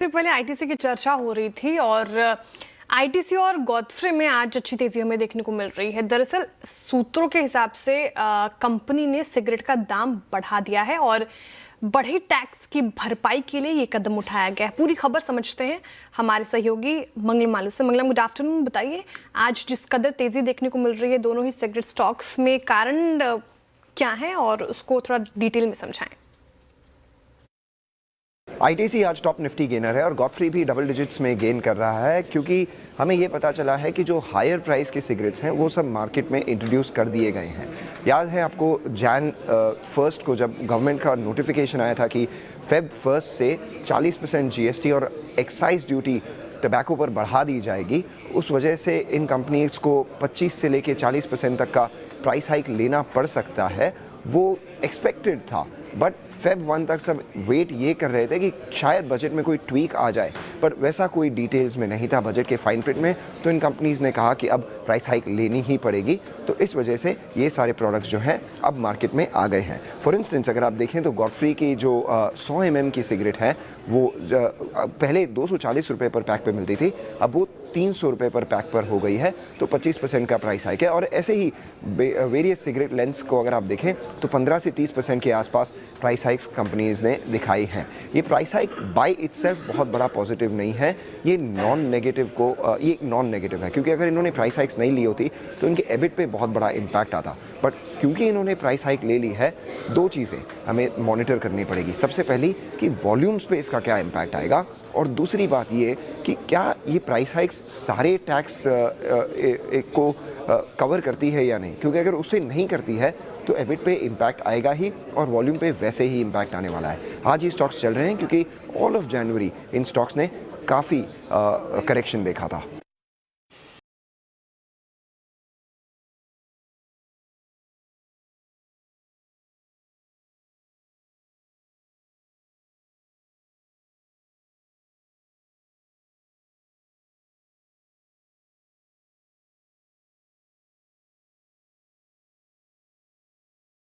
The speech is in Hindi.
से पहले आईटीसी की चर्चा हो रही थी और आईटीसी और गॉडफ्रे में आज अच्छी तेजी हमें देखने को मिल रही है। दरअसल सूत्रों के हिसाब से कंपनी ने सिगरेट का दाम बढ़ा दिया है और बढ़े टैक्स की भरपाई के लिए ये कदम उठाया गया है। पूरी खबर समझते हैं हमारे सहयोगी मंगलम मालू से। मंगलम, गुड आफ्टरनून। बताइए, आज जिस कदर तेजी देखने को मिल रही है दोनों ही सिगरेट स्टॉक्स में, कारण क्या है और उसको थोड़ा डिटेल में समझाएं। आईटीसी आज टॉप निफ्टी गेनर है और गॉडफ्रे भी डबल डिजिट्स में गेन कर रहा है, क्योंकि हमें ये पता चला है कि जो हायर प्राइस के सिगरेट्स हैं वो सब मार्केट में इंट्रोड्यूस कर दिए गए हैं। याद है आपको जैन 1 को जब गवर्नमेंट का नोटिफिकेशन आया था कि फेब 1 से 40% जीएसटी और एक्साइज ड्यूटी टबैको पर बढ़ा दी जाएगी, उस वजह से इन कंपनीज को 25 से लेके 40% तक का प्राइस हाइक लेना पड़ सकता है। वो एक्सपेक्टेड था, बट फेब 1 तक सब वेट ये कर रहे थे कि शायद बजट में कोई ट्वीक आ जाए, पर वैसा कोई डिटेल्स में नहीं था बजट के फाइन प्रिंट में। तो इन कंपनीज़ ने कहा कि अब प्राइस हाइक लेनी ही पड़ेगी, तो इस वजह से ये सारे प्रोडक्ट्स जो हैं अब मार्केट में आ गए हैं। फॉर इंस्टेंस अगर आप देखें तो गॉडफ्रे की जो 100 mm की सिगरेट है वो पहले 240 रुपये पर पैक पे मिलती थी, अब वो 300 रुपये पर पैक पर हो गई है, तो 25% का प्राइस हाइक है। और ऐसे ही वेरियस सिगरेट लेंस को अगर आप देखें तो 15 से 30% के आसपास प्राइस हाइक्स कंपनीज़ ने दिखाई हैं। ये प्राइस हाइक बाय इटसेल्फ बहुत बड़ा पॉजिटिव नहीं है, ये नॉन नेगेटिव है, क्योंकि अगर इन्होंने प्राइस हाइक्स नहीं ली होती तो इनके एबिट पे बहुत बड़ा इम्पैक्ट आता। बट क्योंकि इन्होंने प्राइस हाइक ले ली है, दो चीज़ें हमें मॉनिटर करनी पड़ेगी। सबसे पहली कि वॉल्यूम्स पे इसका क्या इम्पैक्ट आएगा, और दूसरी बात ये कि क्या ये प्राइस हाइक्स सारे टैक्स को कवर करती है या नहीं, क्योंकि अगर उसे नहीं करती है तो एबिट पे इम्पैक्ट आएगा ही और वॉल्यूम पे वैसे ही इम्पैक्ट आने वाला है। आज ये स्टॉक्स चल रहे हैं क्योंकि all of January in stocks ने काफ़ी करेक्शन देखा था।